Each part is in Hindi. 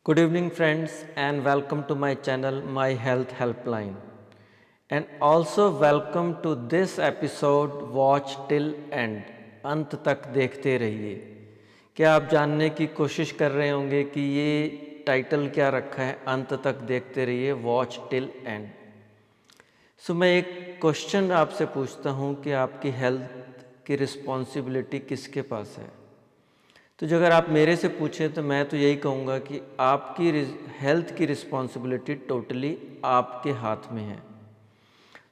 Good evening, friends, and welcome to my channel, My Health Helpline. And also welcome to this episode, Watch Till End. अंत तक देखते रहिए। क्या आप जानने की कोशिश कर रहे होंगे कि ये टाइटल क्या रखा है, अंत तक देखते रहिए, वॉच टिल एंड। सो मैं एक क्वेश्चन आपसे पूछता हूँ कि आपकी हेल्थ की रिस्पॉन्सिबिलिटी किसके पास है। तो जो अगर आप मेरे से पूछें तो मैं तो यही कहूँगा कि आपकी हेल्थ की रिस्पॉन्सिबिलिटी टोटली आपके हाथ में है।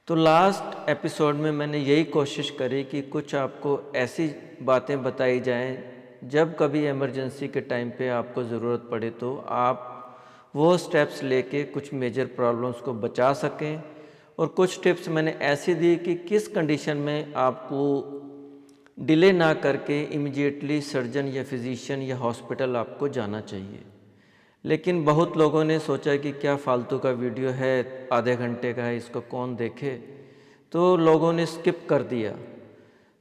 तो लास्ट एपिसोड में मैंने यही कोशिश करी कि कुछ आपको ऐसी बातें बताई जाएं जब कभी इमरजेंसी के टाइम पे आपको ज़रूरत पड़े तो आप वो स्टेप्स लेके कुछ मेजर प्रॉब्लम्स को बचा सकें। और कुछ टिप्स मैंने ऐसी दी कि किस कंडीशन में आपको डिले ना करके इमीडिएटली सर्जन या फिजिशियन या हॉस्पिटल आपको जाना चाहिए। लेकिन बहुत लोगों ने सोचा कि क्या फालतू का वीडियो है, आधे घंटे का है, इसको कौन देखे, तो लोगों ने स्किप कर दिया।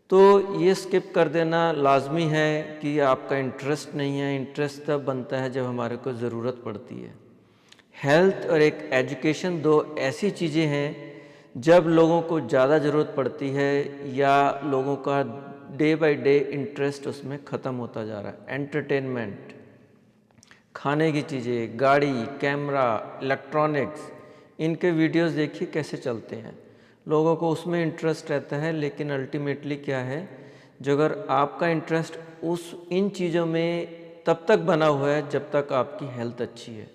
तो ये स्किप कर देना लाजमी है कि आपका इंटरेस्ट नहीं है। इंटरेस्ट तब बनता है जब हमारे को ज़रूरत पड़ती है। हेल्थ और एक एजुकेशन दो ऐसी चीज़ें हैं जब लोगों को ज़्यादा ज़रूरत पड़ती है या लोगों का डे बाय डे इंटरेस्ट उसमें ख़त्म होता जा रहा है। एंटरटेनमेंट, खाने की चीज़ें, गाड़ी, कैमरा, इलेक्ट्रॉनिक्स, इनके वीडियोस देखिए कैसे चलते हैं। लोगों को उसमें इंटरेस्ट रहता है, लेकिन अल्टीमेटली क्या है, जो अगर आपका इंटरेस्ट उस इन चीज़ों में तब तक बना हुआ है जब तक आपकी हेल्थ अच्छी है।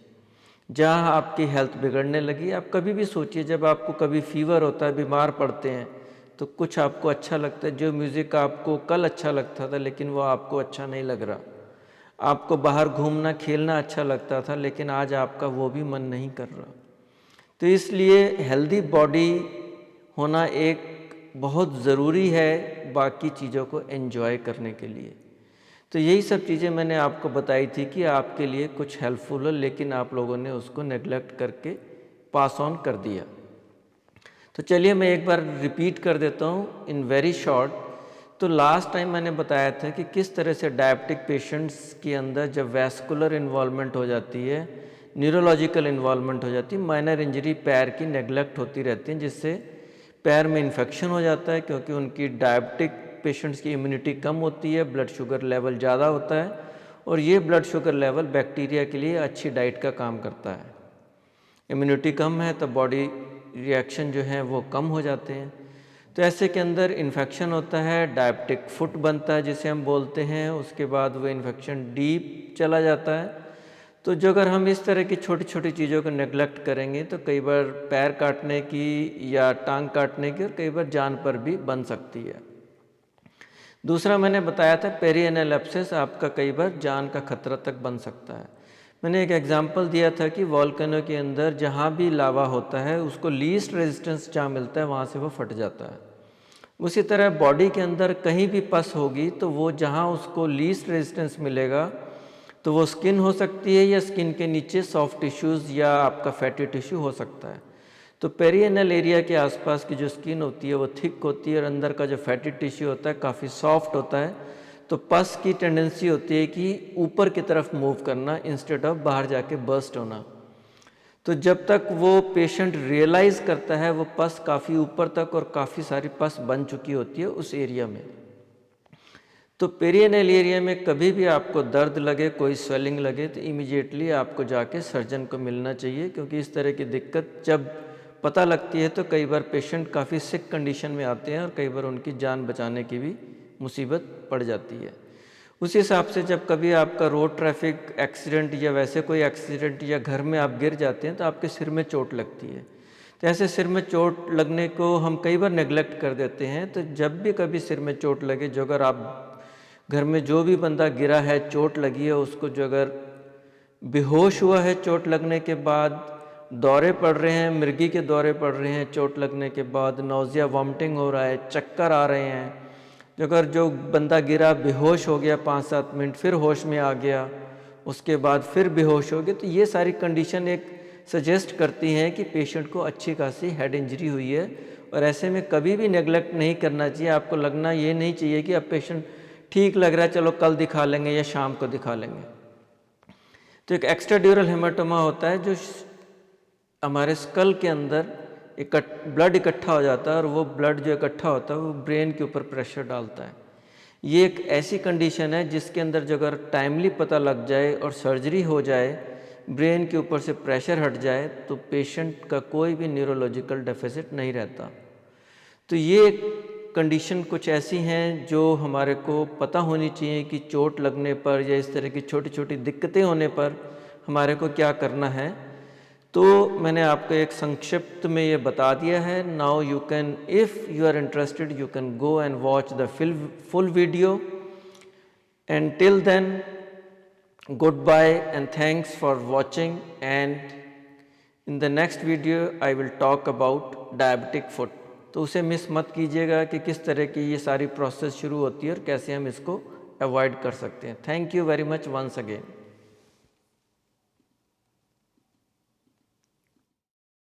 जहाँ आपकी हेल्थ बिगड़ने लगी, आप कभी भी सोचिए, जब आपको कभी फीवर होता है, बीमार पड़ते हैं, तो कुछ आपको अच्छा लगता है। जो म्यूज़िक आपको कल अच्छा लगता था लेकिन वो आपको अच्छा नहीं लग रहा। आपको बाहर घूमना खेलना अच्छा लगता था लेकिन आज आपका वो भी मन नहीं कर रहा। तो इसलिए हेल्दी बॉडी होना एक बहुत ज़रूरी है बाकी चीज़ों को एंजॉय करने के लिए। तो यही सब चीज़ें मैंने आपको बताई थी कि आपके लिए कुछ हेल्पफुल हो, लेकिन आप लोगों ने उसको नेगलेक्ट करके पास ऑन कर दिया। तो चलिए मैं एक बार रिपीट कर देता हूँ इन वेरी शॉर्ट। तो लास्ट टाइम मैंने बताया था कि किस तरह से डायबिटिक पेशेंट्स के अंदर जब वैस्कुलर इन्वॉल्वमेंट हो जाती है, न्यूरोलॉजिकल इन्वॉल्वमेंट हो जाती है, माइनर इंजरी पैर की नेगलेक्ट होती रहती है, जिससे पैर में इन्फेक्शन हो जाता है। क्योंकि उनकी डायबिटिक पेशेंट्स की इम्यूनिटी कम होती है, ब्लड शुगर लेवल ज़्यादा होता है, और ये ब्लड शुगर लेवल बैक्टीरिया के लिए अच्छी डाइट का काम करता है। इम्यूनिटी कम है तो बॉडी रिएक्शन जो है वो कम हो जाते हैं। तो ऐसे के अंदर इन्फेक्शन होता है, डायबिटिक फुट बनता है जिसे हम बोलते हैं। उसके बाद वो इन्फेक्शन डीप चला जाता है। तो जो अगर हम इस तरह की छोटी छोटी चीज़ों को नेगलेक्ट करेंगे तो कई बार पैर काटने की या टांग काटने की और कई बार जान पर भी बन सकती है। दूसरा मैंने बताया था पेरिएनल एब्सेस आपका कई बार जान का खतरा तक बन सकता है। मैंने एक एग्जांपल दिया था कि वॉल्केनो के अंदर जहाँ भी लावा होता है उसको लीस्ट रेजिस्टेंस जहाँ मिलता है वहाँ से वो फट जाता है। उसी तरह बॉडी के अंदर कहीं भी पस होगी तो वो जहाँ उसको लीस्ट रेजिस्टेंस मिलेगा तो वो स्किन हो सकती है या स्किन के नीचे सॉफ्ट टिश्यूज़ या आपका फैटी टिश्यू हो सकता है। तो पेरिएनल एरिया के आसपास की जो स्किन होती है वो थिक होती है और अंदर का जो फैटी टिश्यू होता है काफ़ी सॉफ्ट होता है। तो पस की टेंडेंसी होती है कि ऊपर की तरफ मूव करना इंस्टेड ऑफ बाहर जाके बर्स्ट होना। तो जब तक वो पेशेंट रियलाइज़ करता है वो पस काफ़ी ऊपर तक और काफ़ी सारी पस बन चुकी होती है उस एरिया में। तो पेरिएनल एरिया में कभी भी आपको दर्द लगे, कोई स्वेलिंग लगे तो इमीडिएटली आपको जाके सर्जन को मिलना चाहिए। क्योंकि इस तरह की दिक्कत जब पता लगती है तो कई बार पेशेंट काफ़ी सिक कंडीशन में आते हैं और कई बार उनकी जान बचाने की भी मुसीबत पड़ जाती है। उस हिसाब से जब कभी आपका रोड ट्रैफिक एक्सीडेंट या वैसे कोई एक्सीडेंट या घर में आप गिर जाते हैं तो आपके सिर में चोट लगती है। तो ऐसे सिर में चोट लगने को हम कई बार नेगलेक्ट कर देते हैं। तो जब भी कभी सिर में चोट लगे, जो अगर आप घर में जो भी बंदा गिरा है, चोट लगी है, उसको जो अगर बेहोश हुआ है चोट लगने के बाद, दौरे पड़ रहे हैं, मिर्गी के दौरे पड़ रहे हैं चोट लगने के बाद, नौजिया वॉमिटिंग हो रहा है, चक्कर आ रहे हैं, जो अगर जो बंदा गिरा बेहोश हो गया 5-7 मिनट फिर होश में आ गया, उसके बाद फिर बेहोश हो गया, तो ये सारी कंडीशन एक सजेस्ट करती हैं कि पेशेंट को अच्छी खासी हेड इंजरी हुई है। और ऐसे में कभी भी नेगलेक्ट नहीं करना चाहिए। आपको लगना ये नहीं चाहिए कि अब पेशेंट ठीक लग रहा है, चलो कल दिखा लेंगे या शाम को दिखा लेंगे। तो एक एक्स्ट्राड्यूरल हेमाटोमा होता है जो हमारे स्कल के अंदर ब्लड इकट्ठा हो जाता है और वो ब्लड जो इकट्ठा होता है वो ब्रेन के ऊपर प्रेशर डालता है। ये एक ऐसी कंडीशन है जिसके अंदर जो अगर टाइमली पता लग जाए और सर्जरी हो जाए, ब्रेन के ऊपर से प्रेशर हट जाए, तो पेशेंट का कोई भी न्यूरोलॉजिकल डेफिसिट नहीं रहता। तो ये कंडीशन कुछ ऐसी हैं जो हमारे को पता होनी चाहिए कि चोट लगने पर या इस तरह की छोटी छोटी दिक्कतें होने पर हमारे को क्या करना है। तो मैंने आपको एक संक्षिप्त में ये बता दिया है। Now you can, if you are interested, you can go and watch the full video. And till then, goodbye and thanks for watching, and in the next video I will talk about diabetic foot। तो उसे मिस मत कीजिएगा कि किस तरह की ये सारी प्रोसेस शुरू होती है और कैसे हम इसको अवॉइड कर सकते हैं। Thank you very much once again.